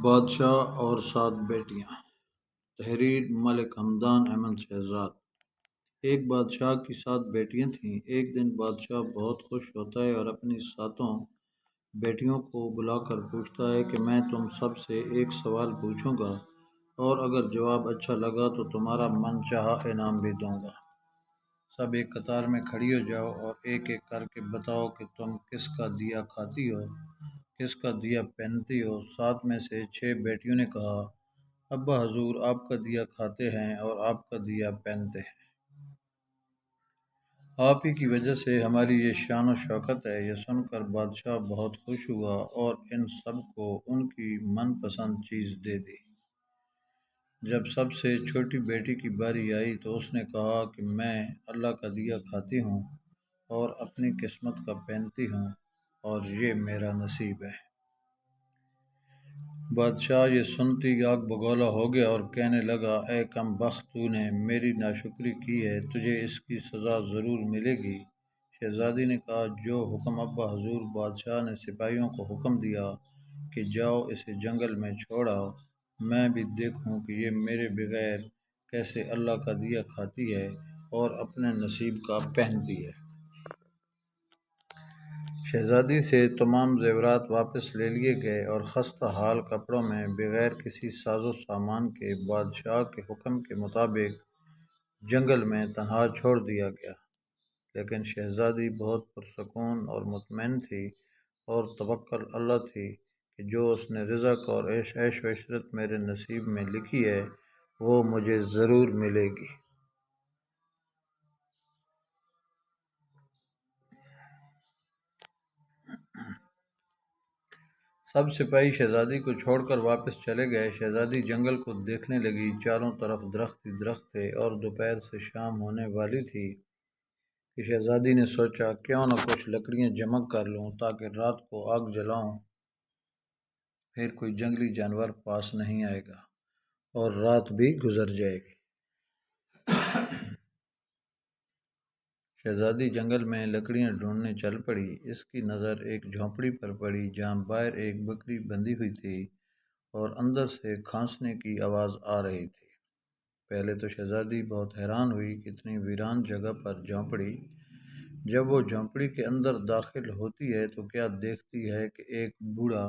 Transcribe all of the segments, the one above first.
بادشاہ اور 7 بیٹیاں۔ تحریر ملک حمدان احمد شہزاد۔ ایک بادشاہ کی 7 بیٹیاں تھیں۔ ایک دن بادشاہ بہت خوش ہوتا ہے اور اپنی 7 بیٹیوں کو بلا کر پوچھتا ہے کہ میں تم سب سے ایک سوال پوچھوں گا اور اگر جواب اچھا لگا تو تمہارا من چاہا انعام بھی دوں گا۔ سب ایک قطار میں کھڑی ہو جاؤ اور ایک ایک کر کے بتاؤ کہ تم کس کا دیا کھاتی ہو، کس کا دیا پہنتی ہو۔ 7 میں سے 6 بیٹیوں نے کہا، ابا حضور آپ کا دیا کھاتے ہیں اور آپ کا دیا پہنتے ہیں، آپ ہی کی وجہ سے ہماری یہ شان و شوکت ہے۔ یہ سن کر بادشاہ بہت خوش ہوا اور ان سب کو ان کی من پسند چیز دے دی۔ جب سب سے چھوٹی بیٹی کی باری آئی تو اس نے کہا کہ میں اللہ کا دیا کھاتی ہوں اور اپنی قسمت کا پہنتی ہوں اور یہ میرا نصیب ہے۔ بادشاہ یہ سنتی آگ بگولا ہو گیا اور کہنے لگا، اے کم بخت، تو نے میری ناشکری کی ہے، تجھے اس کی سزا ضرور ملے گی۔ شہزادی نے کہا، جو حکم ابا حضور۔ بادشاہ نے سپاہیوں کو حکم دیا کہ جاؤ اسے جنگل میں چھوڑ آؤ، میں بھی دیکھوں کہ یہ میرے بغیر کیسے اللہ کا دیا کھاتی ہے اور اپنے نصیب کا پہنتی ہے۔ شہزادی سے تمام زیورات واپس لے لیے گئے اور خستہ حال کپڑوں میں بغیر کسی ساز و سامان کے بادشاہ کے حکم کے مطابق جنگل میں تنہا چھوڑ دیا گیا۔ لیکن شہزادی بہت پرسکون اور مطمئن تھی اور توکل اللہ تھی کہ جو اس نے رزق اور عیش و عشرت میرے نصیب میں لکھی ہے وہ مجھے ضرور ملے گی۔ سب سپاہی شہزادی کو چھوڑ کر واپس چلے گئے۔ شہزادی جنگل کو دیکھنے لگی، چاروں طرف درخت ہی درخت تھے اور دوپہر سے شام ہونے والی تھی کہ شہزادی نے سوچا کیوں نہ کچھ لکڑیاں جمع کر لوں تاکہ رات کو آگ جلاؤں، پھر کوئی جنگلی جانور پاس نہیں آئے گا اور رات بھی گزر جائے گی۔ شہزادی جنگل میں لکڑیاں ڈھونڈنے چل پڑی۔ اس کی نظر ایک جھونپڑی پر پڑی جہاں باہر ایک بکری بندھی ہوئی تھی اور اندر سے کھانسنے کی آواز آ رہی تھی۔ پہلے تو شہزادی بہت حیران ہوئی کہ اتنی ویران جگہ پر جھونپڑی۔ جب وہ جھونپڑی کے اندر داخل ہوتی ہے تو کیا دیکھتی ہے کہ ایک بوڑھا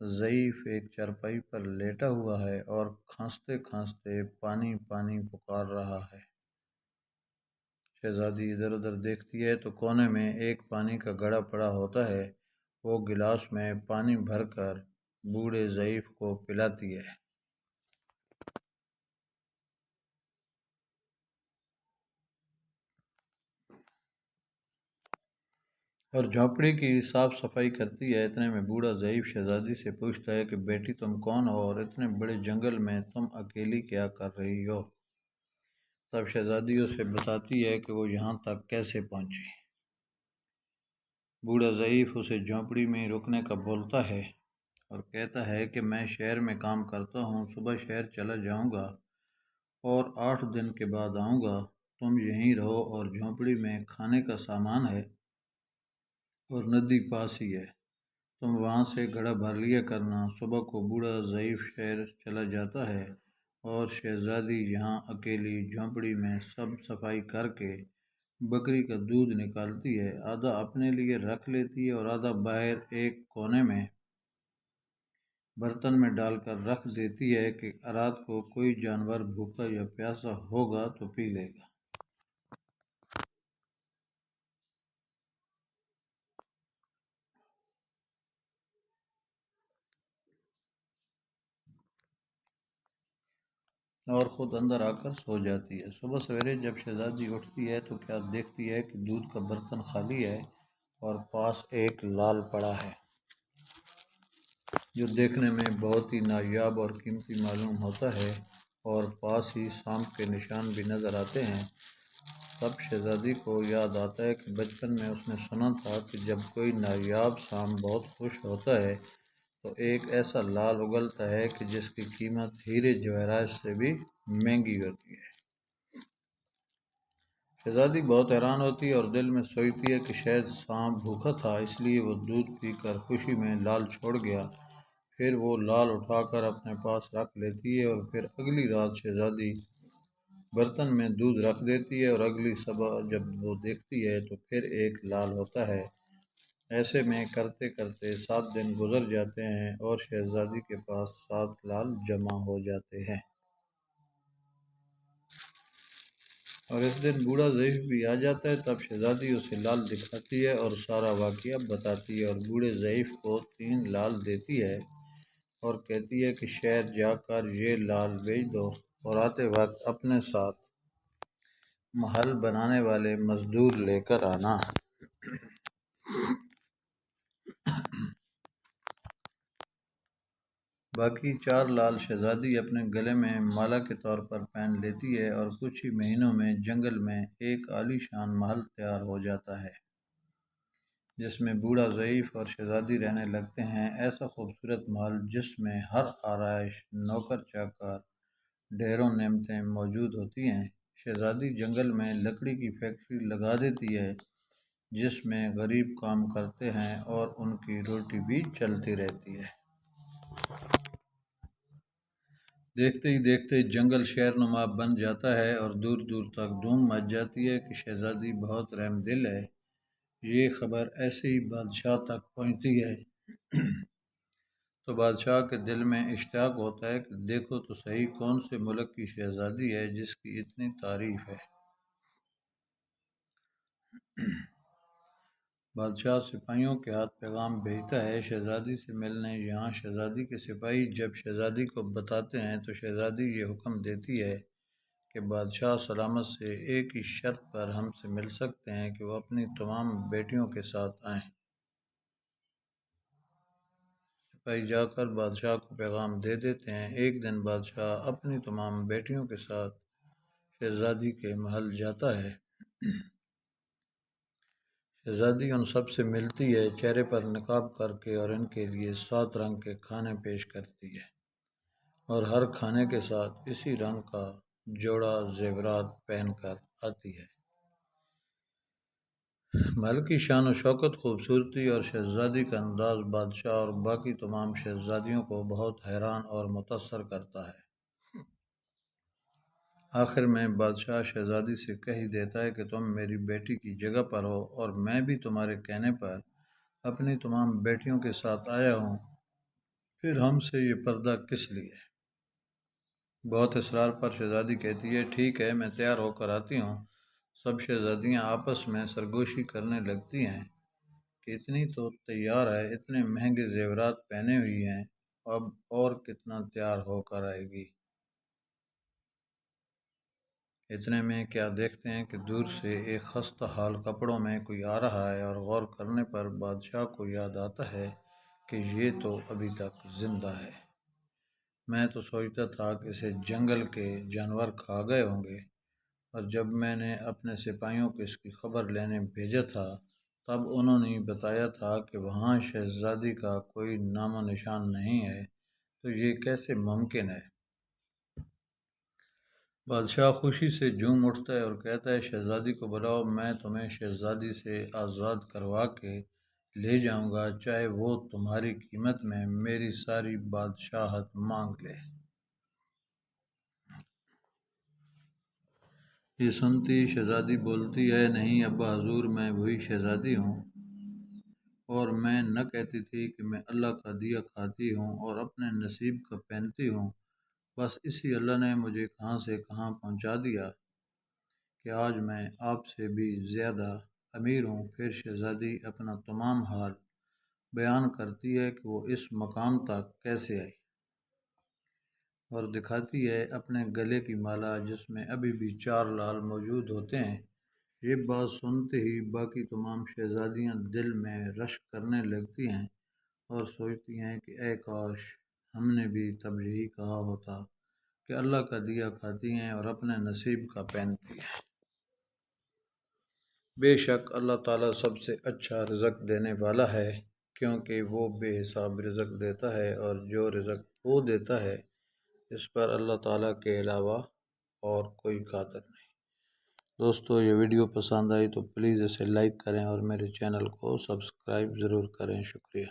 ضعیف ایک چارپائی پر لیٹا ہوا ہے اور کھانستے کھانستے پانی پانی پکار رہا ہے۔ شہزادی ادھر ادھر دیکھتی ہے تو کونے میں ایک پانی کا گھڑا پڑا ہوتا ہے۔ وہ گلاس میں پانی بھر کر بوڑھے ضعیف کو پلاتی ہے۔ اور جھونپڑی کی صاف صفائی کرتی ہے۔ اتنے میں بوڑھا ضعیف شہزادی سے پوچھتا ہے کہ بیٹی تم کون ہو اور اتنے بڑے جنگل میں تم اکیلی کیا کر رہی ہو؟ تب شہزادی اسے بتاتی ہے کہ وہ یہاں تک کیسے پہنچی۔ بوڑھا ضعیف اسے جھونپڑی میں رکنے کا بولتا ہے اور کہتا ہے کہ میں شہر میں کام کرتا ہوں، صبح شہر چلا جاؤں گا اور 8 دن کے بعد آؤں گا۔ تم یہیں رہو اور جھونپڑی میں کھانے کا سامان ہے اور ندی پاس ہی ہے، تم وہاں سے گھڑا بھر لیا کرنا۔ صبح کو بوڑھا ضعیف شہر چلا جاتا ہے اور شہزادی یہاں اکیلی جھونپڑی میں سب صفائی کر کے بکری کا دودھ نکالتی ہے، آدھا اپنے لیے رکھ لیتی ہے اور آدھا باہر ایک کونے میں برتن میں ڈال کر رکھ دیتی ہے کہ رات کو کوئی جانور بھوکا یا پیاسا ہوگا تو پی لے گا۔ اور خود اندر آ کر سو جاتی ہے۔ صبح سویرے جب شہزادی اٹھتی ہے تو کیا دیکھتی ہے کہ دودھ کا برتن خالی ہے اور پاس ایک لال پڑا ہے جو دیکھنے میں بہت ہی نایاب اور قیمتی معلوم ہوتا ہے اور پاس ہی سانپ کے نشان بھی نظر آتے ہیں۔ تب شہزادی کو یاد آتا ہے کہ بچپن میں اس نے سنا تھا کہ جب کوئی نایاب سانپ بہت خوش ہوتا ہے تو ایک ایسا لال اگلتا ہے کہ جس کی قیمت ہیرے جواہرات سے بھی مہنگی ہوتی ہے۔ شہزادی بہت حیران ہوتی ہے اور دل میں سوچتی ہے کہ شاید سانپ بھوکا تھا، اس لیے وہ دودھ پی کر خوشی میں لال چھوڑ گیا۔ پھر وہ لال اٹھا کر اپنے پاس رکھ لیتی ہے اور پھر اگلی رات شہزادی برتن میں دودھ رکھ دیتی ہے اور اگلی صبح جب وہ دیکھتی ہے تو پھر ایک لال ہوتا ہے۔ ایسے میں کرتے کرتے 7 دن گزر جاتے ہیں اور شہزادی کے پاس 7 لال جمع ہو جاتے ہیں۔ اور اس دن بوڑھا ضعیف بھی آ جاتا ہے، تب شہزادی اسے لال دکھاتی ہے اور سارا واقعہ بتاتی ہے اور بوڑھے ضعیف کو 3 لال دیتی ہے اور کہتی ہے کہ شہر جا کر یہ لال بیچ دو اور آتے وقت اپنے ساتھ محل بنانے والے مزدور لے کر آنا۔ باقی 4 لال شہزادی اپنے گلے میں مالا کے طور پر پہن لیتی ہے اور کچھ ہی مہینوں میں جنگل میں ایک عالی شان محل تیار ہو جاتا ہے جس میں بوڑھا ضعیف اور شہزادی رہنے لگتے ہیں۔ ایسا خوبصورت محل جس میں ہر آرائش، نوکر چاکر، ڈھیروں نعمتیں موجود ہوتی ہیں۔ شہزادی جنگل میں لکڑی کی فیکٹری لگا دیتی ہے جس میں غریب کام کرتے ہیں اور ان کی روٹی بھی چلتی رہتی ہے۔ دیکھتے ہی دیکھتے جنگل شہر نما بن جاتا ہے اور دور دور تک دھوم مچ جاتی ہے کہ شہزادی بہت رحم دل ہے۔ یہ خبر ایسے ہی بادشاہ تک پہنچتی ہے تو بادشاہ کے دل میں اشتیاق ہوتا ہے کہ دیکھو تو صحیح کون سے ملک کی شہزادی ہے جس کی اتنی تعریف ہے۔ بادشاہ سپاہیوں کے ہاتھ پیغام بھیجتا ہے شہزادی سے ملنے۔ یہاں شہزادی کے سپاہی جب شہزادی کو بتاتے ہیں تو شہزادی یہ حکم دیتی ہے کہ بادشاہ سلامت سے ایک ہی شرط پر ہم سے مل سکتے ہیں کہ وہ اپنی تمام بیٹیوں کے ساتھ آئیں۔ سپاہی جا کر بادشاہ کو پیغام دے دیتے ہیں۔ ایک دن بادشاہ اپنی تمام بیٹیوں کے ساتھ شہزادی کے محل جاتا ہے۔ شہزادی ان سب سے ملتی ہے، چہرے پر نقاب کر کے، اور ان کے لیے 7 رنگ کے کھانے پیش کرتی ہے اور ہر کھانے کے ساتھ اسی رنگ کا جوڑا زیورات پہن کر آتی ہے۔ محل کی شان و شوکت، خوبصورتی اور شہزادی کا انداز بادشاہ اور باقی تمام شہزادیوں کو بہت حیران اور متاثر کرتا ہے۔ آخر میں بادشاہ شہزادی سے کہہ ہی دیتا ہے کہ تم میری بیٹی کی جگہ پر ہو اور میں بھی تمہارے کہنے پر اپنی تمام بیٹیوں کے ساتھ آیا ہوں، پھر ہم سے یہ پردہ کس لیے؟ بہت اصرار پر شہزادی کہتی ہے ٹھیک ہے، میں تیار ہو کر آتی ہوں۔ سب شہزادیاں آپس میں سرگوشی کرنے لگتی ہیں کہ اتنی تو تیار ہے، اتنے مہنگے زیورات پہنے ہوئی ہیں، اب اور کتنا تیار ہو کر آئے گی۔ اتنے میں کیا دیکھتے ہیں کہ دور سے ایک خستہ حال کپڑوں میں کوئی آ رہا ہے اور غور کرنے پر بادشاہ کو یاد آتا ہے کہ یہ تو ابھی تک زندہ ہے۔ میں تو سوچتا تھا کہ اسے جنگل کے جانور کھا گئے ہوں گے، اور جب میں نے اپنے سپاہیوں کو اس کی خبر لینے بھیجا تھا تب انہوں نے بتایا تھا کہ وہاں شہزادی کا کوئی نام و نشان نہیں ہے، تو یہ کیسے ممکن ہے؟ بادشاہ خوشی سے جھوم اٹھتا ہے اور کہتا ہے شہزادی کو بلاؤ، میں تمہیں شہزادی سے آزاد کروا کے لے جاؤں گا، چاہے وہ تمہاری قیمت میں میری ساری بادشاہت مانگ لے۔ یہ سنتی شہزادی بولتی ہے نہیں ابا حضور، میں وہی شہزادی ہوں، اور میں نہ کہتی تھی کہ میں اللہ کا دیا کھاتی ہوں اور اپنے نصیب کا پہنتی ہوں، بس اسی اللہ نے مجھے کہاں سے کہاں پہنچا دیا کہ آج میں آپ سے بھی زیادہ امیر ہوں۔ پھر شہزادی اپنا تمام حال بیان کرتی ہے کہ وہ اس مقام تک کیسے آئی اور دکھاتی ہے اپنے گلے کی مالا جس میں ابھی بھی 4 لال موجود ہوتے ہیں۔ یہ بات سنتے ہی باقی تمام شہزادیاں دل میں رشک کرنے لگتی ہیں اور سوچتی ہیں کہ اے کاش ہم نے بھی تب یہی کہا ہوتا کہ اللہ کا دیا کھاتی ہیں اور اپنے نصیب کا پہنتی ہیں۔ بے شک اللہ تعالیٰ سب سے اچھا رزق دینے والا ہے، کیونکہ وہ بے حساب رزق دیتا ہے، اور جو رزق وہ دیتا ہے اس پر اللہ تعالیٰ کے علاوہ اور کوئی قادر نہیں۔ دوستو یہ ویڈیو پسند آئی تو پلیز اسے لائک کریں اور میرے چینل کو سبسکرائب ضرور کریں۔ شکریہ۔